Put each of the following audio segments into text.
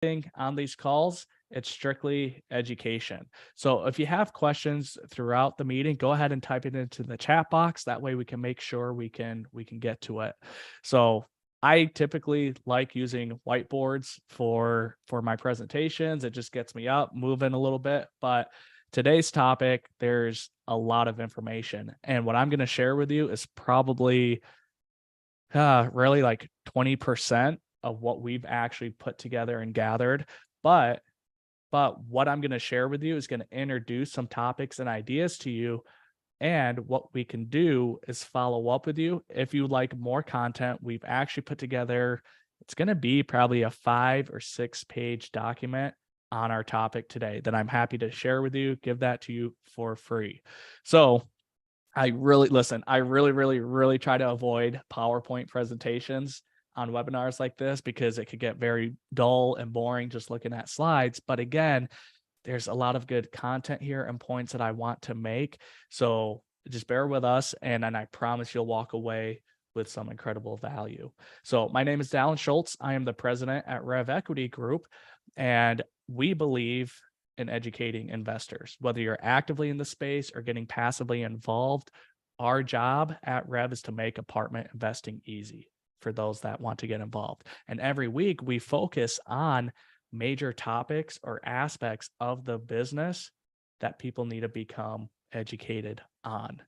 on these calls, it's strictly education. So if you have questions throughout the meeting, go ahead and type it into the chat box. That way we can make sure we can get to it. So I typically like using whiteboards for my presentations. It just gets me up, moving a little bit. But today's topic, there's a lot of information. And what I'm going to share with you is probably really like 20% of what we've actually put together and gathered. But what I'm going to share with you is going to introduce some topics and ideas to you. And what we can do is follow up with you. If you like more content, we've actually put together, it's going to be probably a 5 or 6 page document on our topic today that I'm happy to share with you, give that to you for free. So I really try to avoid PowerPoint presentations on webinars like this because it could get very dull and boring just looking at slides. But again, there's a lot of good content here and points that I want to make. So just bear with us, and I promise you'll walk away with some incredible value. So my name is Dallin Schultz. I am the president at Rev Equity Group, and we believe in educating investors. Whether you're actively in the space or getting passively involved, our job at Rev is to make apartment investing easy for those that want to get involved. And every week we focus on major topics or aspects of the business that people need to become educated on.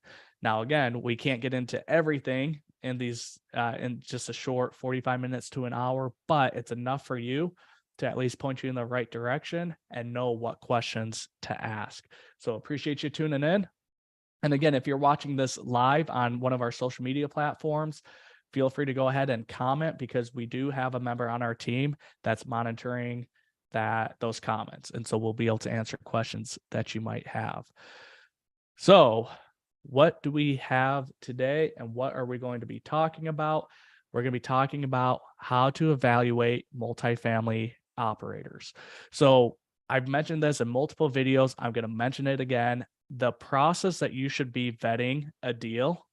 Now, again, we can't get into everything in these in just a short 45 minutes to an hour, but it's enough for you to at least point you in the right direction and know what questions to ask. So appreciate you tuning in. And again, if you're watching this live on one of our social media platforms, feel free to go ahead and comment because we do have a member on our team that's monitoring those comments. And so we'll be able to answer questions that you might have. So what do we have today and what are we going to be talking about? We're going to be talking about how to evaluate multifamily operators. So I've mentioned this in multiple videos. I'm going to mention it again. The process that you should be vetting a deal,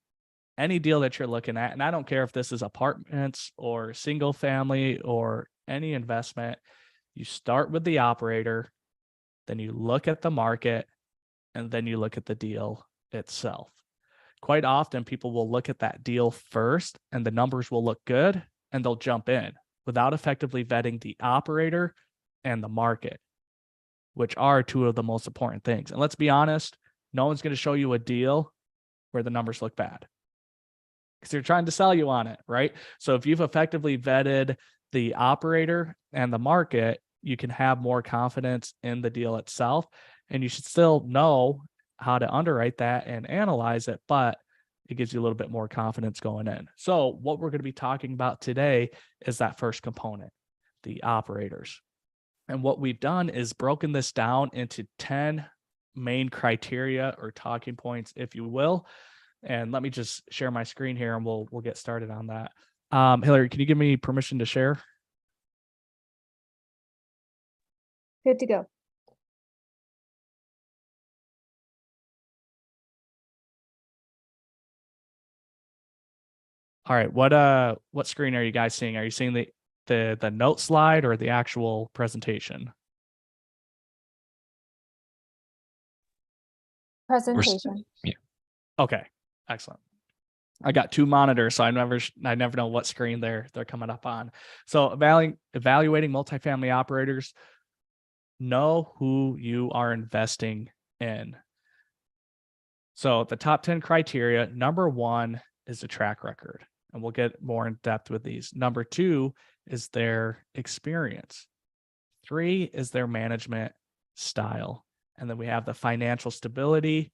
any deal that you're looking at, and I don't care if this is apartments or single family or any investment, you start with the operator, then you look at the market, and then you look at the deal itself. Quite often, people will look at that deal first, and the numbers will look good, and they'll jump in without effectively vetting the operator and the market, which are two of the most important things. And let's be honest, no one's going to show you a deal where the numbers look bad because they're trying to sell you on it, right? So if you've effectively vetted the operator and the market, you can have more confidence in the deal itself. And you should still know how to underwrite that and analyze it, but it gives you a little bit more confidence going in. So what we're going to be talking about today is that first component, the operators. And what we've done is broken this down into 10 main criteria or talking points, if you will. And let me just share my screen here and we'll get started on that. Hillary, can you give me permission to share? Good to go. All right, what screen are you guys seeing? Are you seeing the note slide or the actual presentation? Presentation. Yeah. Okay, excellent. I got 2 monitors, so I never know what screen they're coming up on. So evaluating multifamily operators, know who you are investing in. So the top 10 criteria, number 1 is the track record, and we'll get more in depth with these. Number 2 is their experience. 3 is their management style. And then we have the financial stability,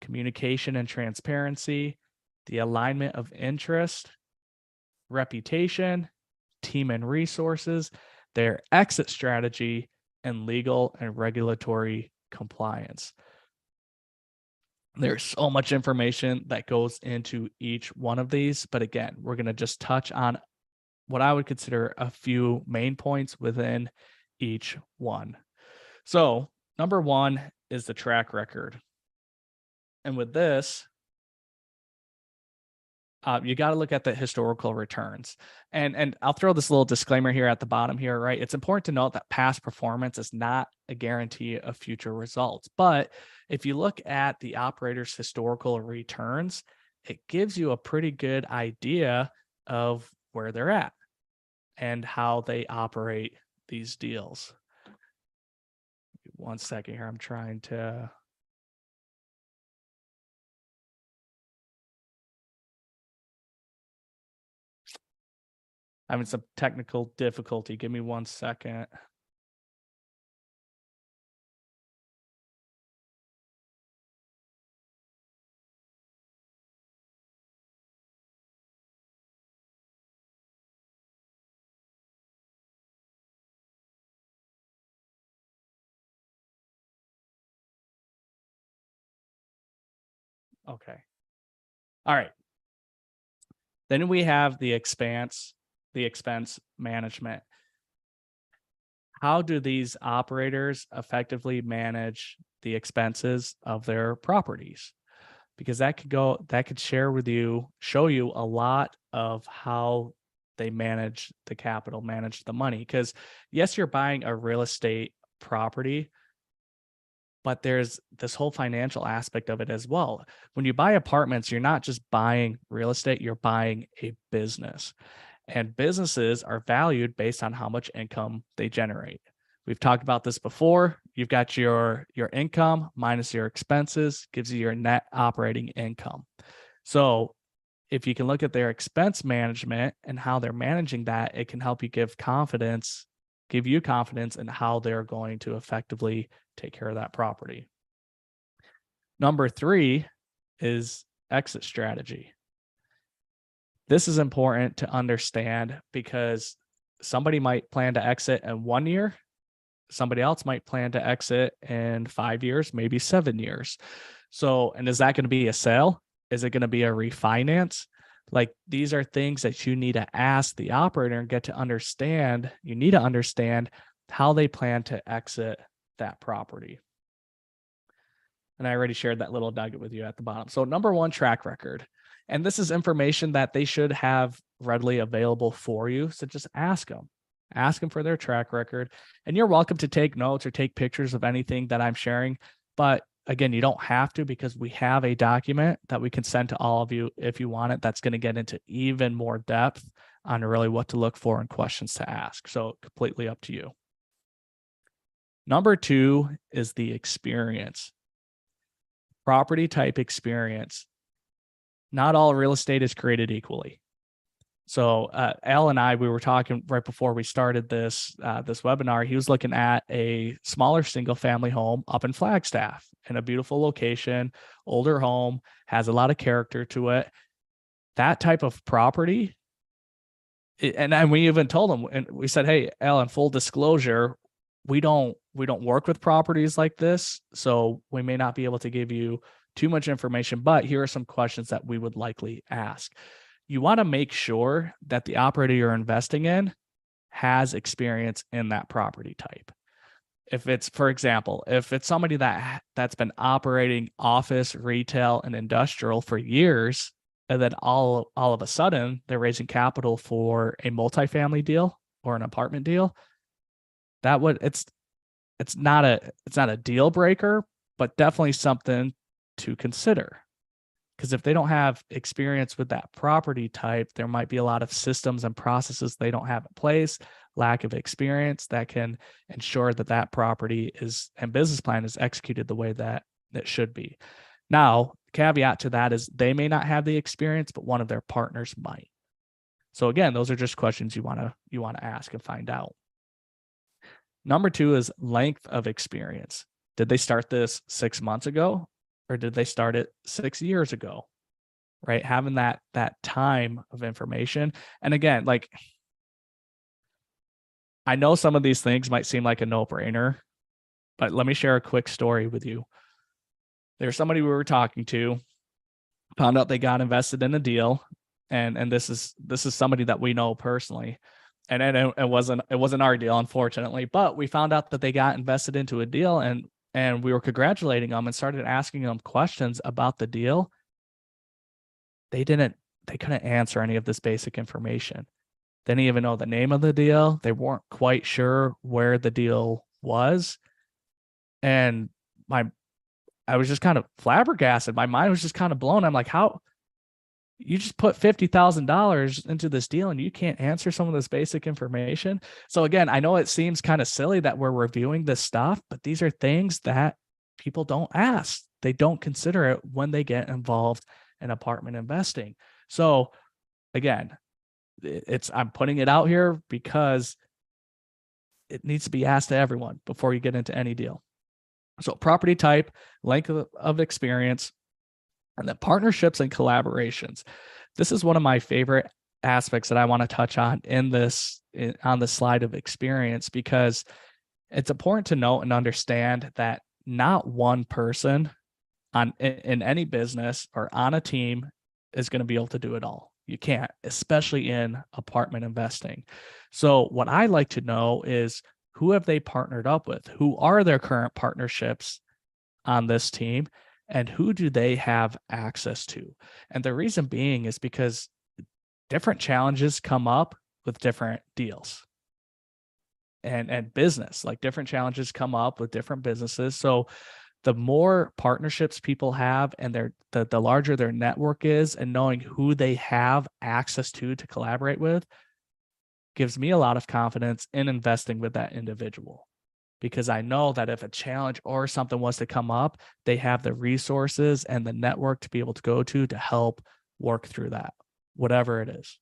communication and transparency, the alignment of interest, reputation, team and resources, their exit strategy, and legal and regulatory compliance. There's so much information that goes into each one of these, but again, we're going to just touch on what I would consider a few main points within each one. So, number 1 is the track record. And with this, You got to look at the historical returns. And I'll throw this little disclaimer here at the bottom here, right? It's important to note that past performance is not a guarantee of future results. But if you look at the operator's historical returns, it gives you a pretty good idea of where they're at and how they operate these deals. 1 second here. I'm trying to. Having some technical difficulty. Give me 1 second. Okay. All right. Then we have the expense management. How do these operators effectively manage the expenses of their properties? Because that could show you a lot of how they manage the capital, manage the money. Because yes, you're buying a real estate property, but there's this whole financial aspect of it as well. When you buy apartments, you're not just buying real estate, you're buying a business. And businesses are valued based on how much income they generate. We've talked about this before. You've got your income minus your expenses gives you your net operating income. So if you can look at their expense management and how they're managing that, it can help you give you confidence in how they're going to effectively take care of that property. Number 3 is exit strategy. This is important to understand because somebody might plan to exit in 1 year. Somebody else might plan to exit in 5 years, maybe 7 years. So, and is that going to be a sale? Is it going to be a refinance? Like, these are things that you need to ask the operator and get to understand. You need to understand how they plan to exit that property. And I already shared that little nugget with you at the bottom. So number 1, track record. And this is information that they should have readily available for you. So just ask them. Ask them for their track record. And you're welcome to take notes or take pictures of anything that I'm sharing. But again, you don't have to, because we have a document that we can send to all of you if you want it. That's going to get into even more depth on really what to look for and questions to ask. So completely up to you. Number 2 is the experience. Property type experience. Not all real estate is created equally. So Al and I, we were talking right before we started this webinar. He was looking at a smaller single family home up in Flagstaff in a beautiful location, older home, has a lot of character to it. That type of property, and we even told him, and we said, hey, Al, in full disclosure, we don't work with properties like this, so we may not be able to give you too much information, but here are some questions that we would likely ask. You want to make sure that the operator you're investing in has experience in that property type. If it's, for example, if it's somebody that's been operating office, retail, and industrial for years, and then all of a sudden they're raising capital for a multifamily deal or an apartment deal, it's not a deal breaker, but definitely something to consider. Because if they don't have experience with that property type, there might be a lot of systems and processes they don't have in place, lack of experience that can ensure that property and business plan is executed the way that it should be. Now, caveat to that is they may not have the experience, but one of their partners might. So again, those are just questions you want to ask and find out. Number 2 is length of experience. Did they start this 6 months ago? Or did they start it 6 years ago? Right? Having that time of information. And again, like, I know some of these things might seem like a no-brainer, but let me share a quick story with you. There's somebody we were talking to, found out they got invested in a deal, and this is somebody that we know personally. And it wasn't our deal, unfortunately, but we found out that they got invested into a deal, and we were congratulating them and started asking them questions about the deal. They didn't they couldn't answer any of this basic information. They didn't even know the name of the deal. They weren't quite sure where the deal was. And I was just kind of flabbergasted. My mind was just kind of blown. I'm like, how you just put $50,000 into this deal and you can't answer some of this basic information? So again, I know it seems kind of silly that we're reviewing this stuff, but these are things that people don't ask. They don't consider it when they get involved in apartment investing. So again, I'm putting it out here because it needs to be asked to everyone before you get into any deal. So property type, length of experience, and then partnerships and collaborations. This is one of my favorite aspects that I want to touch on on the slide of experience, because it's important to note and understand that not one person in any business or on a team is going to be able to do it all. You can't, especially in apartment investing. So what I like to know is, who have they partnered up with? Who are their current partnerships on this team? And who do they have access to? And the reason being is because different challenges come up with different deals. And business, like different challenges come up with different businesses. So the more partnerships people have and the larger their network is, and knowing who they have access to collaborate with, gives me a lot of confidence in investing with that individual, because I know that if a challenge or something was to come up, they have the resources and the network to be able to go to help work through that, whatever it is.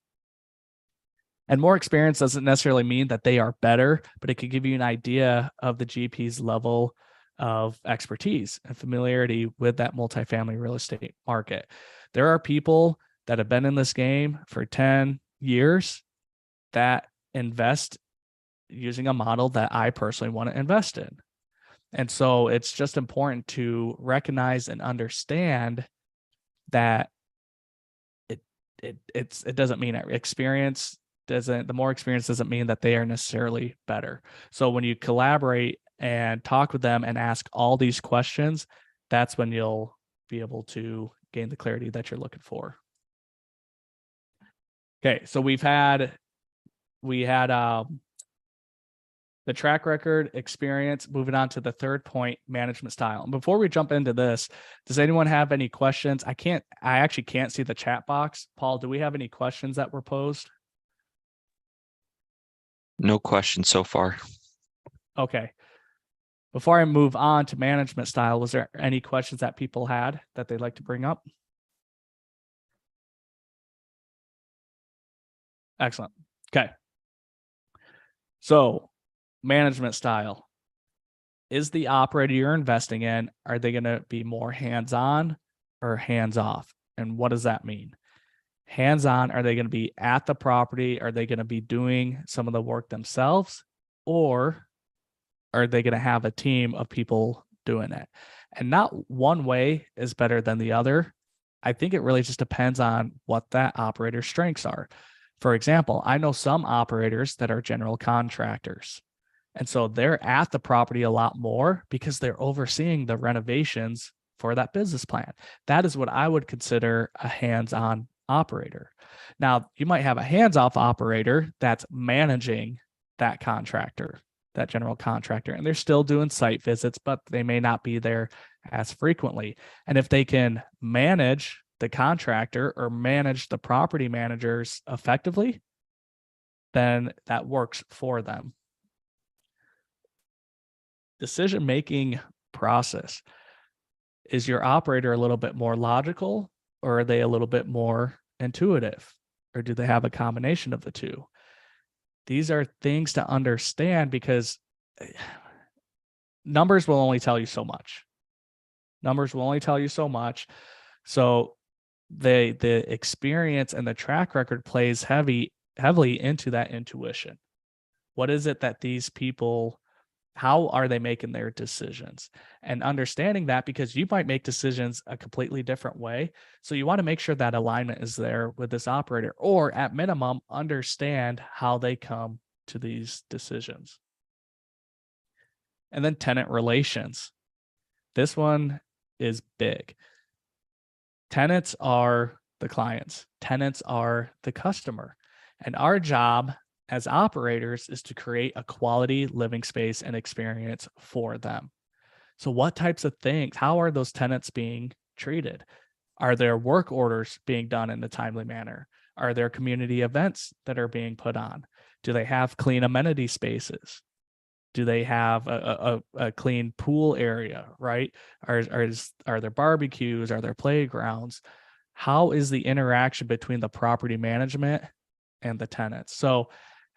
And more experience doesn't necessarily mean that they are better, but it could give you an idea of the GP's level of expertise and familiarity with that multifamily real estate market. There are people that have been in this game for 10 years that invest using a model that I personally want to invest in. And so it's just important to recognize and understand that it doesn't mean the more experience doesn't mean that they are necessarily better. So when you collaborate and talk with them and ask all these questions, that's when you'll be able to gain the clarity that you're looking for. Okay, so we had the track record, experience. Moving on to the third point, management style. And before we jump into this, does anyone have any questions? I actually can't see the chat box. Paul, do we have any questions that were posed? No questions so far. Okay. Before I move on to management style, was there any questions that people had that they'd like to bring up? Excellent. Okay. So management style. Is the operator you're investing in, are they going to be more hands-on or hands-off? And what does that mean? Hands-on, are they going to be at the property? Are they going to be doing some of the work themselves? Or are they going to have a team of people doing it? And not one way is better than the other. I think it really just depends on what that operator's strengths are. For example, I know some operators that are general contractors. And so they're at the property a lot more because they're overseeing the renovations for that business plan. That is what I would consider a hands-on operator. Now, you might have a hands-off operator that's managing that contractor, that general contractor, and they're still doing site visits, but they may not be there as frequently. And if they can manage the contractor or manage the property managers effectively, then that works for them. Decision-making process. Is your operator a little bit more logical, or are they a little bit more intuitive, or do they have a combination of the two? These are things to understand, because numbers will only tell you so much. Numbers will only tell you so much. So the experience and the track record plays heavily into that intuition. What is it that these people, how are they making their decisions? And understanding that, because you might make decisions a completely different way. So you want to make sure that alignment is there with this operator, or at minimum, understand how they come to these decisions. And then tenant relations. This one is big. Tenants are the clients. Tenants are the customer. And our job as operators is to create a quality living space and experience for them. So what types of things, how are those tenants being treated? Are there work orders being done in a timely manner? Are there community events that are being put on? Do they have clean amenity spaces? Do they have a clean pool area, right? Are there barbecues? Are there playgrounds? How is the interaction between the property management and the tenants? So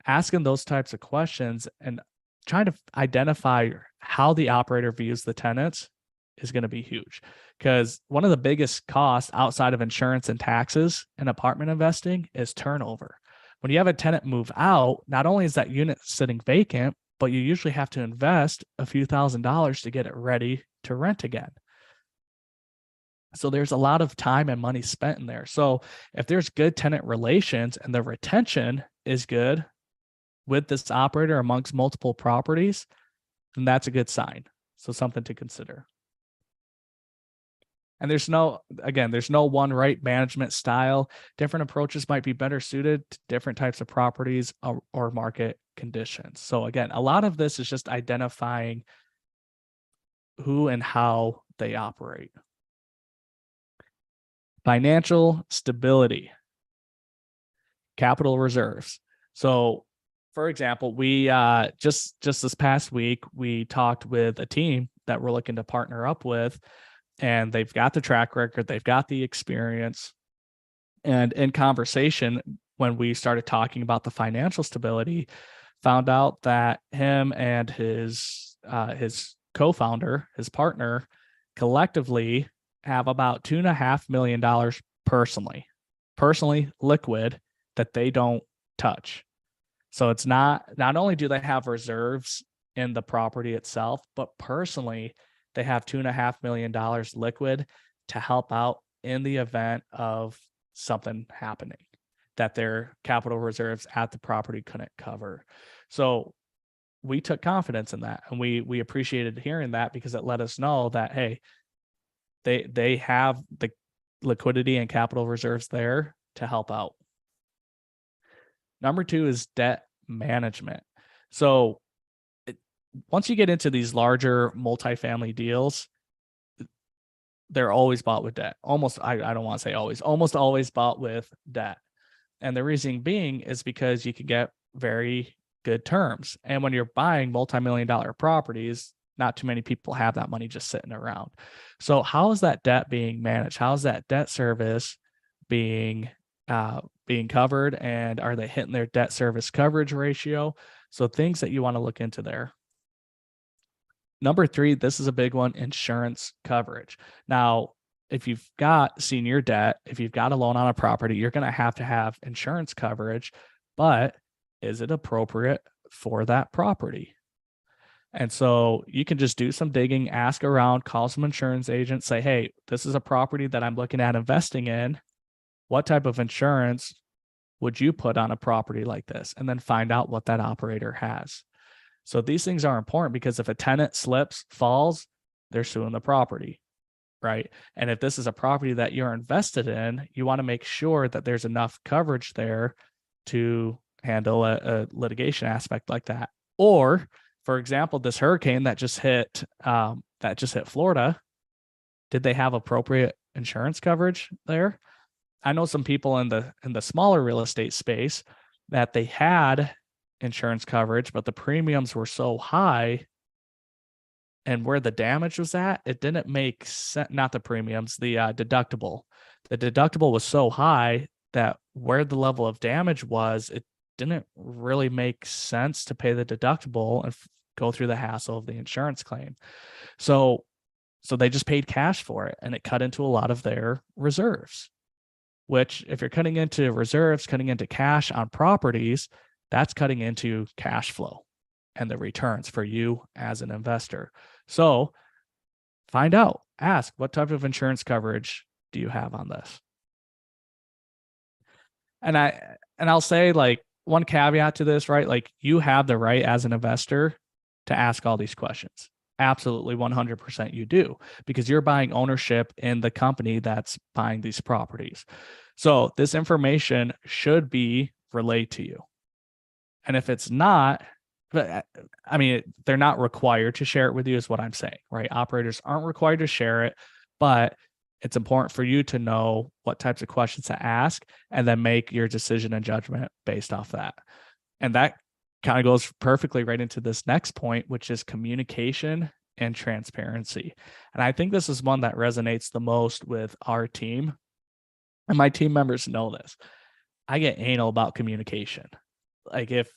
asking those types of questions and trying to identify how the operator views the tenants is going to be huge, because one of the biggest costs outside of insurance and taxes in apartment investing is turnover. When you have a tenant move out, not only is that unit sitting vacant, but you usually have to invest a few $1,000s to get it ready to rent again. So there's a lot of time and money spent in there. So if there's good tenant relations and the retention is good with this operator amongst multiple properties, then that's a good sign. So something to consider. And there's no one right management style. Different approaches might be better suited to different types of properties or market conditions. So again, a lot of this is just identifying who and how they operate. Financial stability, capital reserves. So for example, we just this past week, we talked with a team that we're looking to partner up with, and they've got the track record, they've got the experience. And in conversation, when we started talking about the financial stability, found out that him and his co-founder, his partner, collectively have about $2.5 million personally liquid that they don't touch. So it's not only do they have reserves in the property itself, but personally, they have $2.5 million liquid to help out in the event of something happening that their capital reserves at the property couldn't cover. So we took confidence in that, and we appreciated hearing that, because it let us know that, hey, they have the liquidity and capital reserves there to help out. Number 2 is debt management. So once you get into these larger multifamily deals, they're always bought with debt. I don't want to say always, almost always bought with debt. And the reason being is because you can get very good terms. And when you're buying multi-million-dollar properties, not too many people have that money just sitting around. So how is that debt being managed? How is that debt service being covered? And are they hitting their debt service coverage ratio? So things that you want to look into there. Number 3, this is a big one, insurance coverage. Now, if you've got senior debt, if you've got a loan on a property, you're going to have insurance coverage, but is it appropriate for that property? And so you can just do some digging, ask around, call some insurance agents, say, hey, this is a property that I'm looking at investing in. What type of insurance would you put on a property like this? And then find out what that operator has. So these things are important, because if a tenant slips, falls, they're suing the property, right? And if this is a property that you're invested in, you want to make sure that there's enough coverage there to handle a litigation aspect like that. Or, for example, this hurricane that just hit Florida, did they have appropriate insurance coverage there? I know some people in the smaller real estate space that they had insurance coverage, but the premiums were so high, and where the damage was at, it didn't make sense. Not the premiums, the deductible. The deductible was so high that where the level of damage was, it didn't really make sense to pay the deductible and go through the hassle of the insurance claim. So they just paid cash for it, and it cut into a lot of their reserves, which, if you're cutting into reserves, cutting into cash on properties, that's cutting into cash flow and the returns for you as an investor. So find out, ask, what type of insurance coverage do you have on this? And I'll say, like, one caveat to this, right? Like, you have the right as an investor to ask all these questions. Absolutely, 100% you do, because you're buying ownership in the company that's buying these properties. So this information should be relayed to you. And if it's not, but I mean, they're not required to share it with you is what I'm saying, right? Operators aren't required to share it, but it's important for you to know what types of questions to ask and then make your decision and judgment based off that. And that kind of goes perfectly right into this next point, which is communication and transparency. And I think this is one that resonates the most with our team. And my team members know this. I get anal about communication. Like if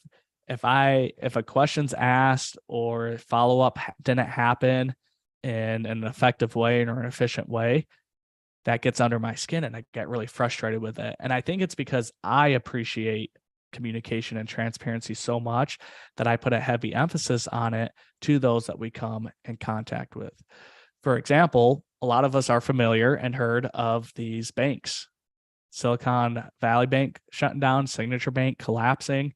a question's asked or follow up didn't happen in an effective way or an efficient way, that gets under my skin and I get really frustrated with it. And I think it's because I appreciate communication and transparency so much that I put a heavy emphasis on it to those that we come in contact with. For example, a lot of us are familiar and heard of these banks. Silicon Valley Bank shutting down, Signature Bank collapsing.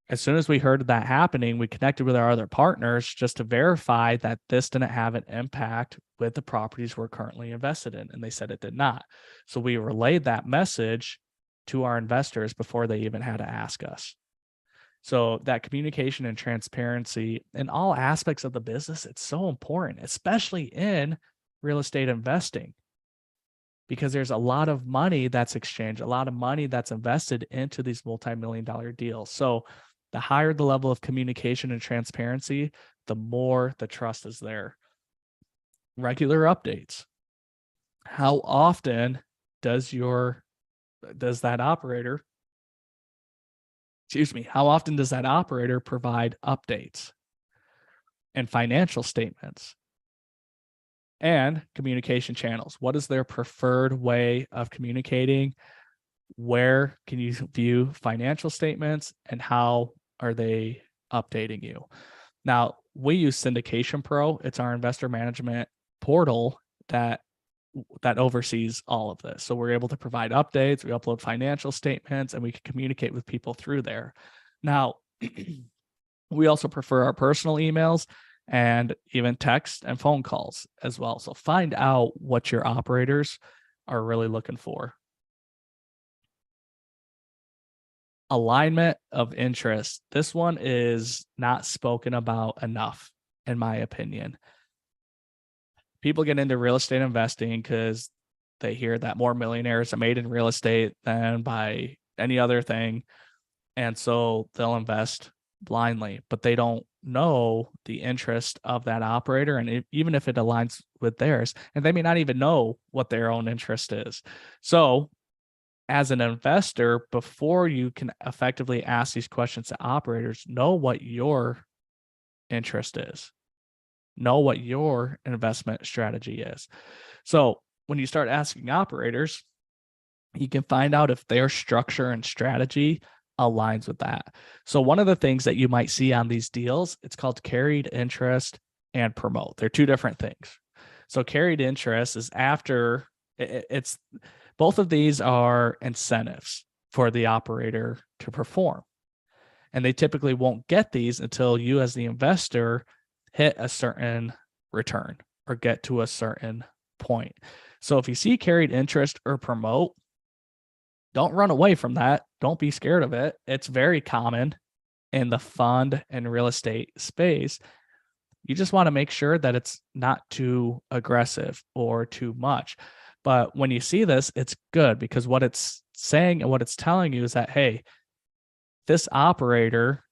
As soon as we heard of that happening, we connected with our other partners just to verify that this didn't have an impact with the properties we're currently invested in. And they said it did not. So we relayed that message to our investors before they even had to ask us. So that communication and transparency in all aspects of the business, it's so important, especially in real estate investing, because there's a lot of money that's exchanged, a lot of money that's invested into these multi-million-dollar deals. So the higher the level of communication and transparency, the more the trust is there. Regular updates. How often does that operator provide updates and financial statements and communication channels? What is their preferred way of communicating? Where can you view financial statements and how are they updating you? Now, we use Syndication Pro. It's our investor management portal that oversees all of this. So we're able to provide updates, we upload financial statements, and we can communicate with people through there. Now, we also prefer our personal emails and even text and phone calls as well. So find out what your operators are really looking for. Alignment of interest. This one is not spoken about enough, in my opinion. People get into real estate investing because they hear that more millionaires are made in real estate than by any other thing. And so they'll invest blindly, but they don't know the interest of that operator. And even if it aligns with theirs, and they may not even know what their own interest is. So as an investor, before you can effectively ask these questions to operators, know what your interest is. Know what your investment strategy is. So when you start asking operators, you can find out if their structure and strategy aligns with that. So one of the things that you might see on these deals, it's called carried interest and promote. They're two different things. So carried interest is after it's both of these are incentives for the operator to perform. And they typically won't get these until you as the investor hit a certain return or get to a certain point. So if you see carried interest or promote, don't run away from that. Don't be scared of it. It's very common in the fund and real estate space. You just want to make sure that it's not too aggressive or too much. But when you see this, it's good because what it's saying and what it's telling you is that, hey, this operator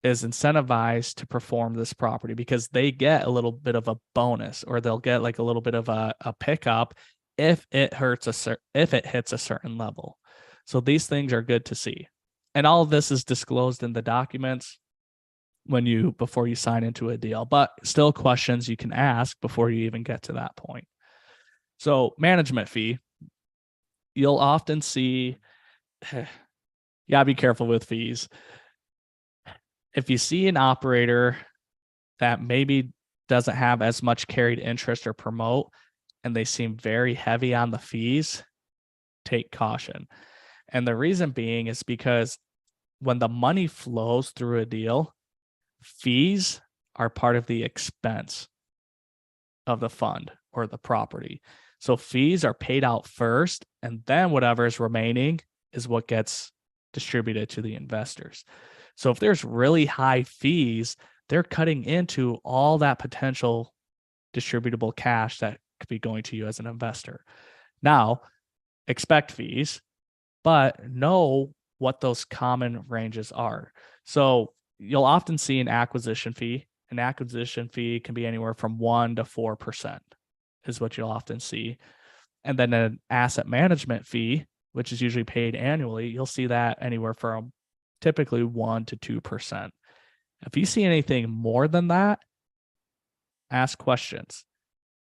is incentivized to perform this property because they get a little bit of a bonus or they'll get like a little bit of a pickup if it hits a certain level. So these things are good to see. And all of this is disclosed in the documents before you sign into a deal, but still questions you can ask before you even get to that point. So management fee, you'll often see, you gotta be careful with fees. If you see an operator that maybe doesn't have as much carried interest or promote, and they seem very heavy on the fees, take caution. And the reason being is because when the money flows through a deal, fees are part of the expense of the fund or the property. So fees are paid out first, and then whatever is remaining is what gets distributed to the investors. So if there's really high fees, they're cutting into all that potential distributable cash that could be going to you as an investor. Now, expect fees, but know what those common ranges are. So you'll often see an acquisition fee. An acquisition fee can be anywhere from 1% to 4% is what you'll often see. And then an asset management fee, which is usually paid annually, you'll see that anywhere from typically 1% to 2%. If you see anything more than that, ask questions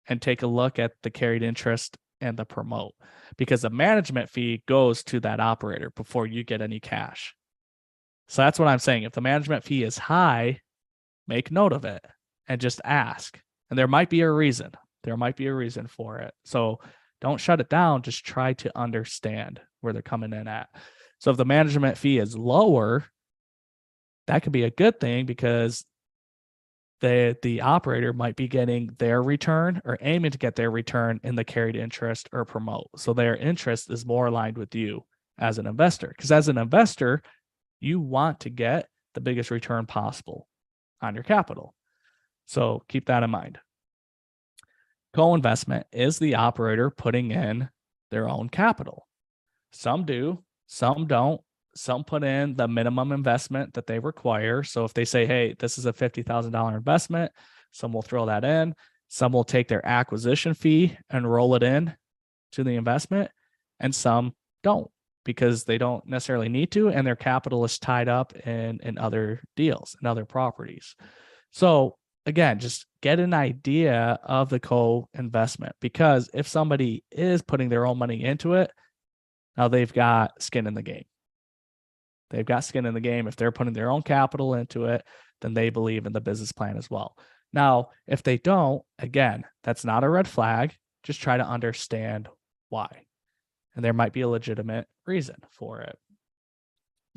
and take a look at the carried interest and the promote, because the management fee goes to that operator before you get any cash. So that's what I'm saying. If the management fee is high, make note of it and just ask. And there might be a reason. There might be a reason for it. So don't shut it down. Just try to understand where they're coming in at. So if the management fee is lower, that could be a good thing, because the operator might be getting their return or aiming to get their return in the carried interest or promote. So their interest is more aligned with you as an investor, because as an investor, you want to get the biggest return possible on your capital. So keep that in mind. Co-investment is the operator putting in their own capital. Some do, some don't. Some put in the minimum investment that they require. So if they say, hey, this is a $50,000 investment, some will throw that in. Some will take their acquisition fee and roll it in to the investment. And some don't, because they don't necessarily need to, and their capital is tied up in other deals and other properties. So again, just get an idea of the co-investment, because if somebody is putting their own money into it, now they've got skin in the game. They've got skin in the game. If they're putting their own capital into it, then they believe in the business plan as well. Now, if they don't, again, that's not a red flag. Just try to understand why. And there might be a legitimate reason for it.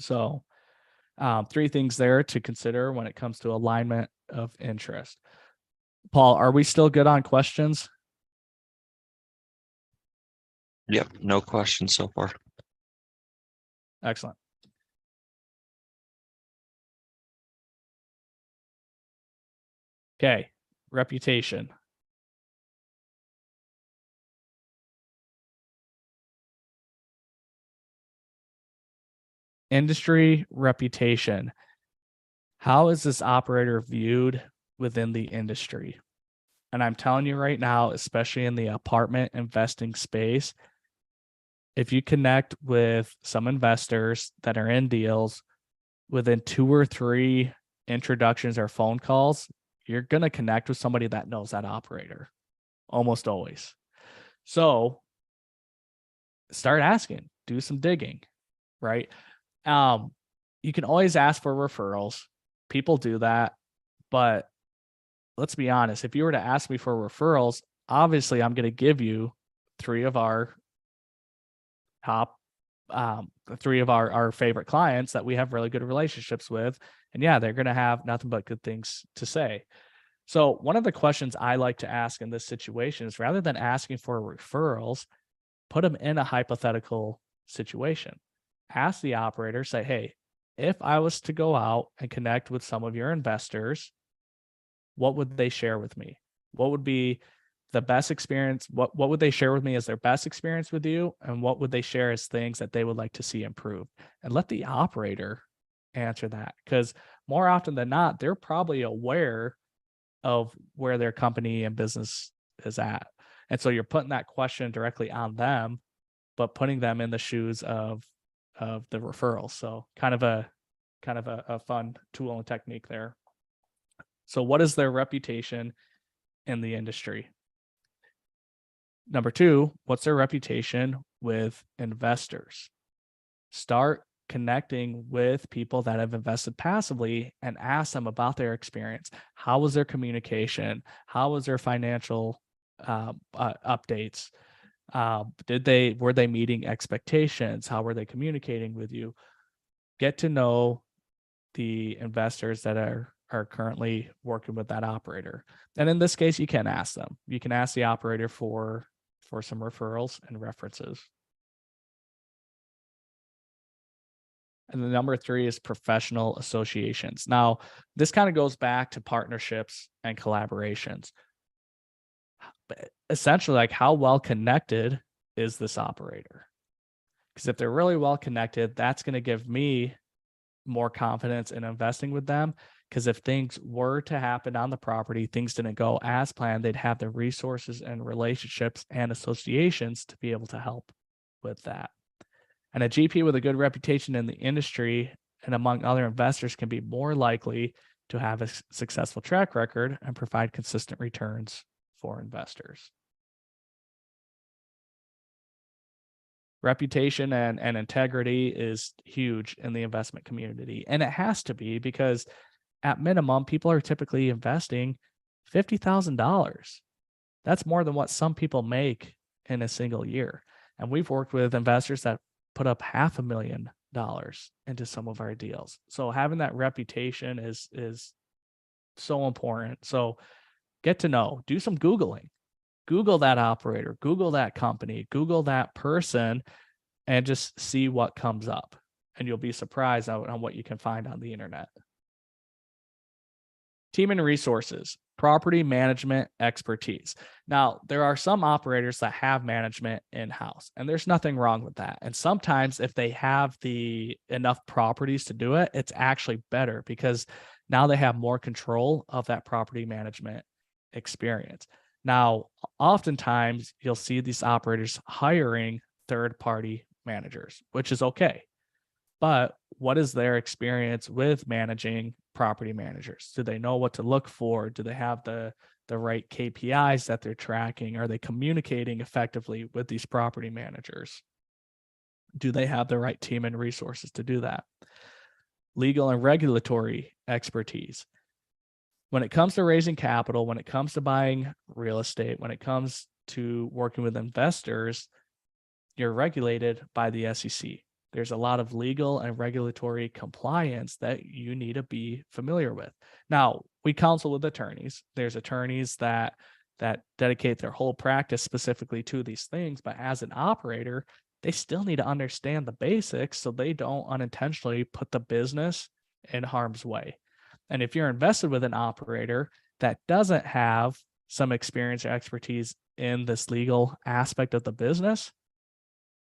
So 3 things there to consider when it comes to alignment of interest. Paul, are we still good on questions? Yep, no questions so far. Excellent. Okay, reputation. Industry reputation. How is this operator viewed within the industry? And I'm telling you right now, especially in the apartment investing space, if you connect with some investors that are in deals, within 2 or 3 introductions or phone calls, you're going to connect with somebody that knows that operator almost always. So start asking, do some digging, right? You can always ask for referrals. People do that, but let's be honest. If you were to ask me for referrals, obviously I'm going to give you 3 of our top, 3 of our favorite clients that we have really good relationships with. And yeah, they're going to have nothing but good things to say. So one of the questions I like to ask in this situation is, rather than asking for referrals, put them in a hypothetical situation. Ask the operator, say, hey, if I was to go out and connect with some of your investors, what would they share with me? What would be the best experience? What would they share with me as their best experience with you? And what would they share as things that they would like to see improved? And let the operator answer that, because more often than not, they're probably aware of where their company and business is at. And so you're putting that question directly on them, but putting them in the shoes of the referral. So kind of a fun tool and technique there. So what is their reputation in the industry? Number 2, what's their reputation with investors? Start connecting with people that have invested passively and ask them about their experience. How was their communication? How was their financial updates? Were they meeting expectations? How were they communicating with you? Get to know the investors that are currently working with that operator. And in this case, you can ask them. You can ask the operator for for some referrals and references. And the number 3 is professional associations. Now, this kind of goes back to partnerships and collaborations. But essentially, like, how well connected is this operator? Because if they're really well connected, that's going to give me more confidence in investing with them. Because if things were to happen on the property, things didn't go as planned, they'd have the resources and relationships and associations to be able to help with that. And a GP with a good reputation in the industry and among other investors can be more likely to have a successful track record and provide consistent returns for investors. Reputation and integrity is huge in the investment community. And it has to be, because at minimum, people are typically investing $50,000. That's more than what some people make in a single year. And we've worked with investors that put up $500,000 into some of our deals. So having that reputation is so important. So get to know, do some Googling, Google that operator, Google that company, Google that person, and just see what comes up. And you'll be surprised on what you can find on the internet. Team and resources, property management expertise. Now, there are some operators that have management in-house, and there's nothing wrong with that. And sometimes if they have the enough properties to do it, it's actually better, because now they have more control of that property management experience. Now, oftentimes you'll see these operators hiring third-party managers, which is okay. But what is their experience with managing property managers? Do they know what to look for? Do they have the right KPIs that they're tracking? Are they communicating effectively with these property managers? Do they have the right team and resources to do that? Legal and regulatory expertise. When it comes to raising capital, when it comes to buying real estate, when it comes to working with investors, you're regulated by the SEC. There's a lot of legal and regulatory compliance that you need to be familiar with. Now, we counsel with attorneys. There's attorneys that dedicate their whole practice specifically to these things, but as an operator, they still need to understand the basics so they don't unintentionally put the business in harm's way. And if you're invested with an operator that doesn't have some experience or expertise in this legal aspect of the business,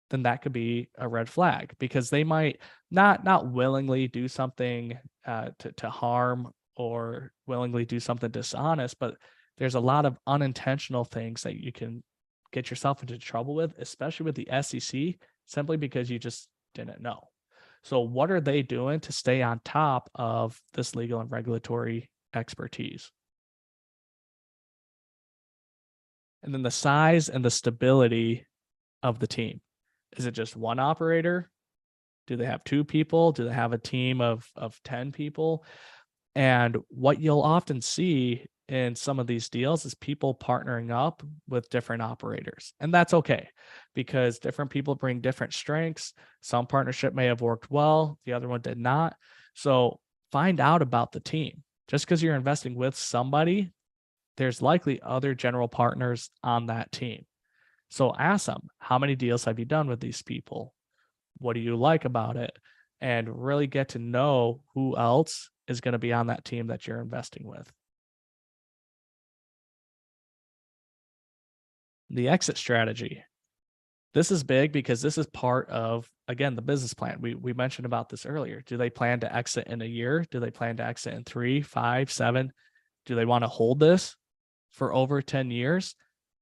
then that could be a red flag, because they might not willingly do something to harm or willingly do something dishonest, but there's a lot of unintentional things that you can get yourself into trouble with, especially with the SEC, simply because you just didn't know. So what are they doing to stay on top of this legal and regulatory expertise? And then the size and the stability of the team. Is it just one operator? Do they have 2 people? Do they have a team of 10 people? And what you'll often see in some of these deals is people partnering up with different operators. And that's okay, because different people bring different strengths. Some partnership may have worked well, the other one did not. So find out about the team. Just because you're investing with somebody, there's likely other general partners on that team. So ask them, how many deals have you done with these people? What do you like about it? And really get to know who else is going to be on that team that you're investing with. The exit strategy. This is big because this is part of, again, the business plan. We mentioned about this earlier. Do they plan to exit in a year? Do they plan to exit in 3, 5, 7? Do they want to hold this for over 10 years?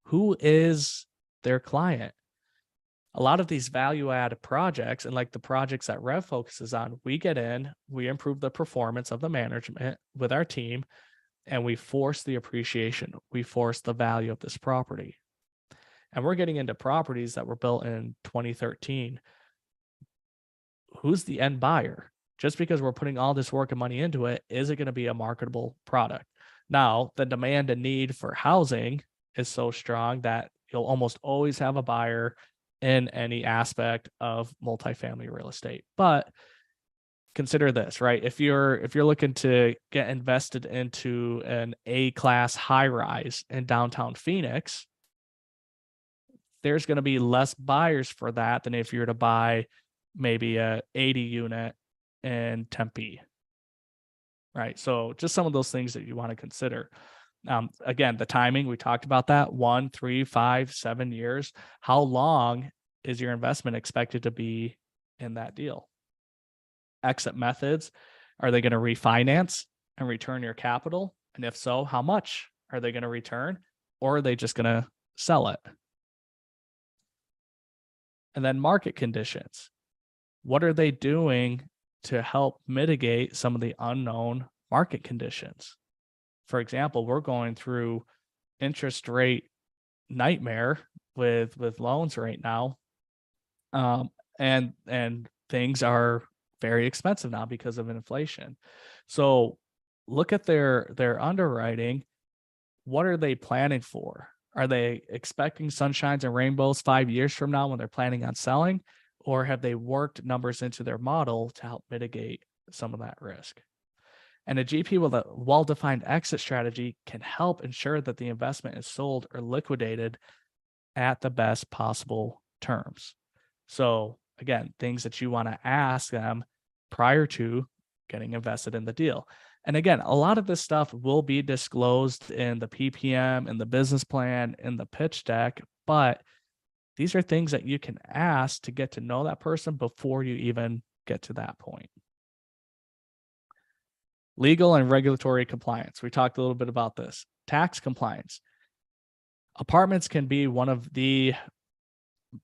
Who is their client? A lot of these value add projects, and like the projects that Rev focuses on, we get in, we improve the performance of the management with our team, and we force the appreciation. We force the value of this property. And we're getting into properties that were built in 2013. Who's the end buyer? Just because we're putting all this work and money into it, is it going to be a marketable product? Now, the demand and need for housing is so strong that you'll almost always have a buyer in any aspect of multifamily real estate. But consider this, right? If you're looking to get invested into an A-class high rise in downtown Phoenix, there's going to be less buyers for that than if you were to buy maybe a 80 unit in Tempe. Right. So just some of those things that you want to consider. Again, the timing, we talked about that 1, 3, 5, 7 years. How long is your investment expected to be in that deal? Exit methods, are they going to refinance and return your capital? And if so, how much are they going to return? Or are they just going to sell it? And then market conditions. What are they doing to help mitigate some of the unknown market conditions? For example, we're going through interest rate nightmare with loans right now. And things are very expensive now because of inflation. So look at their underwriting. What are they planning for? Are they expecting sunshines and rainbows 5 years from now when they're planning on selling? Or have they worked numbers into their model to help mitigate some of that risk? And a GP with a well-defined exit strategy can help ensure that the investment is sold or liquidated at the best possible terms. So again, things that you want to ask them prior to getting invested in the deal. And again, a lot of this stuff will be disclosed in the PPM, in the business plan, in the pitch deck, but these are things that you can ask to get to know that person before you even get to that point. Legal and regulatory compliance. We talked a little bit about this. Tax compliance. Apartments can be one of the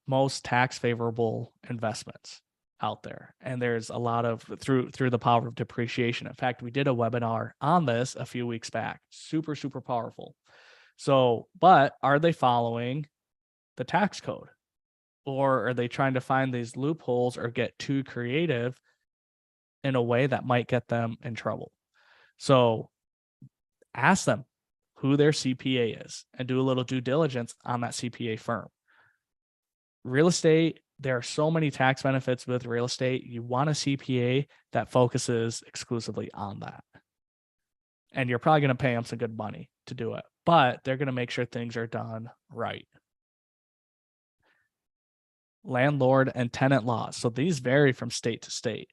most tax favorable investments out there. And there's a lot of through the power of depreciation. In fact, we did a webinar on this a few weeks back. Super, super powerful. So, but are they following the tax code? Or are they trying to find these loopholes or get too creative in a way that might get them in trouble? So ask them who their CPA is and do a little due diligence on that CPA firm. Real estate, there are so many tax benefits with real estate. You want a CPA that focuses exclusively on that. And you're probably going to pay them some good money to do it, but they're going to make sure things are done right. Landlord and tenant laws. So these vary from state to state.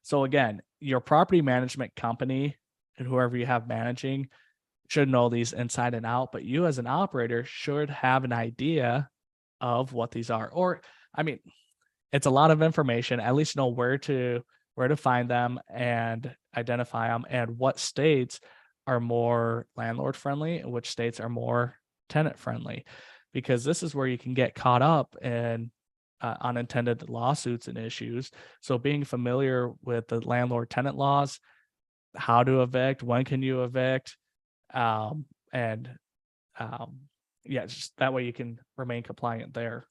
So again, your property management company and whoever you have managing should know these inside and out, but you as an operator should have an idea of what these are. Or, I mean, it's a lot of information. At least know where to find them and identify them, and what states are more landlord friendly and which states are more tenant friendly, because this is where you can get caught up in unintended lawsuits and issues. So being familiar with the landlord tenant laws, how to evict, when can you evict, yeah, just that way you can remain compliant there.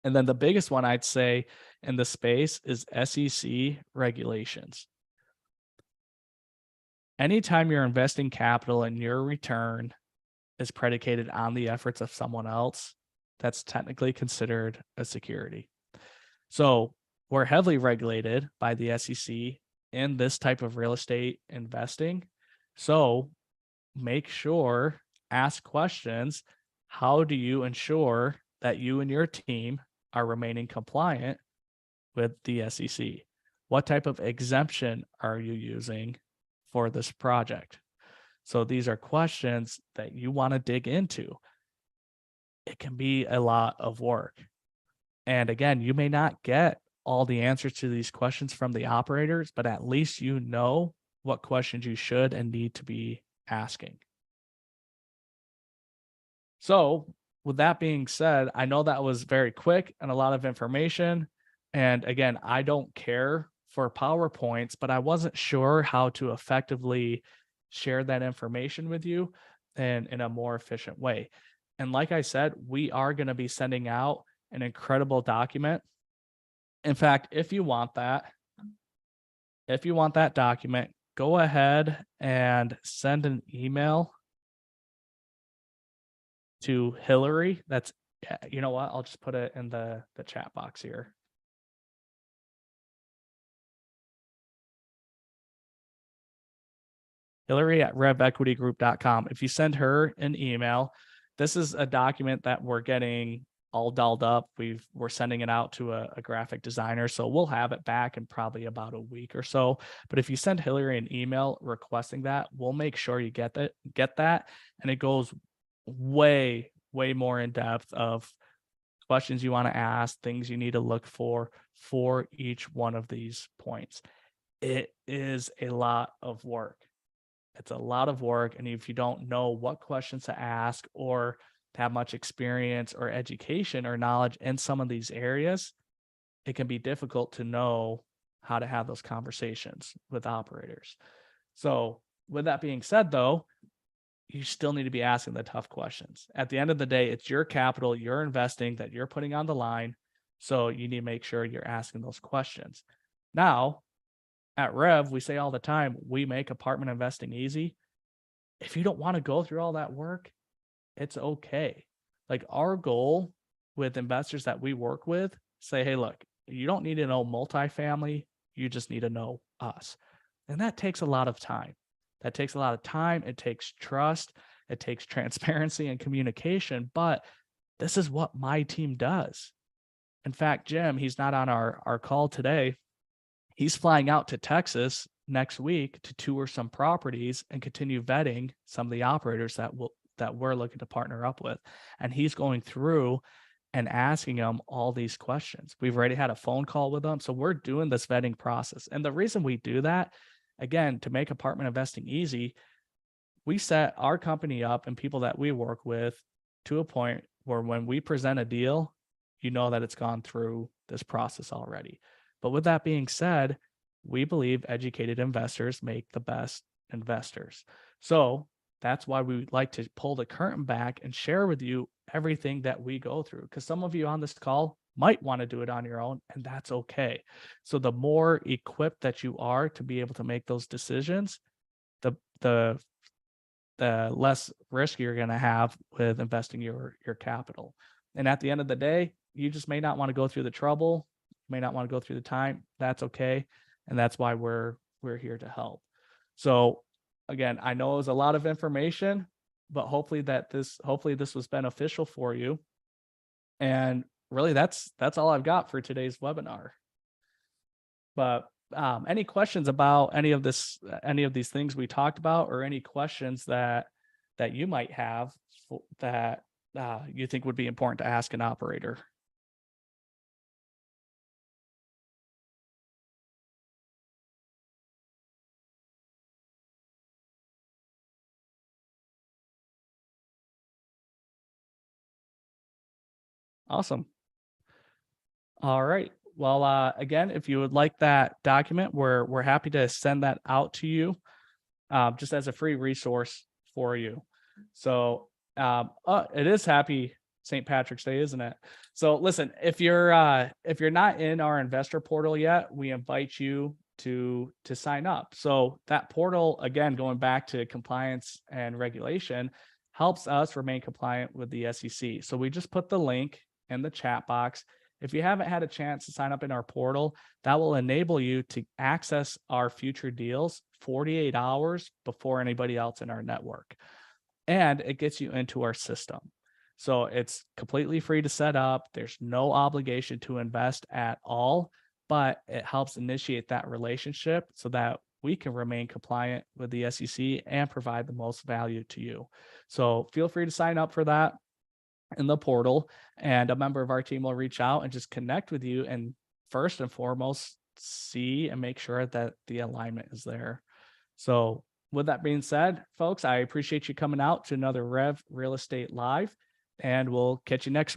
And then the biggest one I'd say in the space is SEC regulations. Anytime you're investing capital and your return is predicated on the efforts of someone else, that's technically considered a security. So we're heavily regulated by the SEC in this type of real estate investing. So make sure, ask questions. How do you ensure that you and your team are remaining compliant with the SEC? What type of exemption are you using for this project? So these are questions that you want to dig into. It can be a lot of work. And again, you may not get all the answers to these questions from the operators, but at least you know what questions you should and need to be asking. So with that being said, I know that was very quick and a lot of information. And again, I don't care for PowerPoints, but I wasn't sure how to effectively share that information with you and in a more efficient way. And like I said, we are going to be sending out an incredible document. In fact, if you want that document, go ahead and send an email to Hillary. That's, you know what? I'll just put it in the chat box here. Hillary at revequitygroup.com. If you send her an email, This is a document that we're getting all dolled up. We're sending it out to a graphic designer, so we'll have it back in probably about a week or so. But if you send Hillary an email requesting that, we'll make sure you get that, and it goes way more in depth of questions you want to ask, things you need to look for each one of these points. It is a lot of work. It's a lot of work. And if you don't know what questions to ask or have much experience or education or knowledge in some of these areas, it can be difficult to know how to have those conversations with operators. So with that being said, though, you still need to be asking the tough questions. At the end of the day, it's your capital, you're investing, that you're putting on the line. So you need to make sure you're asking those questions. Now, at Rev, we say all the time, we make apartment investing easy. If you don't want to go through all that work, it's okay. Like, our goal with investors that we work with, say, hey, look, you don't need to know multifamily, you just need to know us. And that takes a lot of time. It takes trust, it takes transparency and communication, but this is what my team does. In fact, Jim, he's not on our call today. He's flying out to Texas next week to tour some properties and continue vetting some of the operators that we're looking to partner up with. And he's going through and asking them all these questions. We've already had a phone call with them. So we're doing this vetting process. And the reason we do that, again, to make apartment investing easy, we set our company up and people that we work with to a point where when we present a deal, you know that it's gone through this process already. But with that being said, we believe educated investors make the best investors. So that's why we like to pull the curtain back and share with you everything that we go through. Because some of you on this call might want to do it on your own, and that's okay. So the more equipped that you are to be able to make those decisions, the less risk you're going to have with investing your capital. And at the end of the day, you just may not want to go through the trouble, may not want to go through the time. That's okay. And that's why we're here to help. So again, I know it was a lot of information, but hopefully this was beneficial for you. And really that's all I've got for today's webinar. But any questions about any of these things we talked about, or any questions that you might have that you think would be important to ask an operator? Awesome. All right. Well, again, if you would like that document, we're happy to send that out to you, just as a free resource for you. So it is Happy St. Patrick's Day, isn't it? So listen, if you're not in our investor portal yet, we invite you to sign up. So that portal, again, going back to compliance and regulation, helps us remain compliant with the SEC. So we just put the link in the chat box. If you haven't had a chance to sign up in our portal, that will enable you to access our future deals 48 hours before anybody else in our network. And it gets you into our system. So it's completely free to set up. There's no obligation to invest at all, but it helps initiate that relationship so that we can remain compliant with the SEC and provide the most value to you. So feel free to sign up for that in the portal, and a member of our team will reach out and just connect with you, and first and foremost, see and make sure that the alignment is there. So with that being said, folks, I appreciate you coming out to another Rev Real Estate Live, and we'll catch you next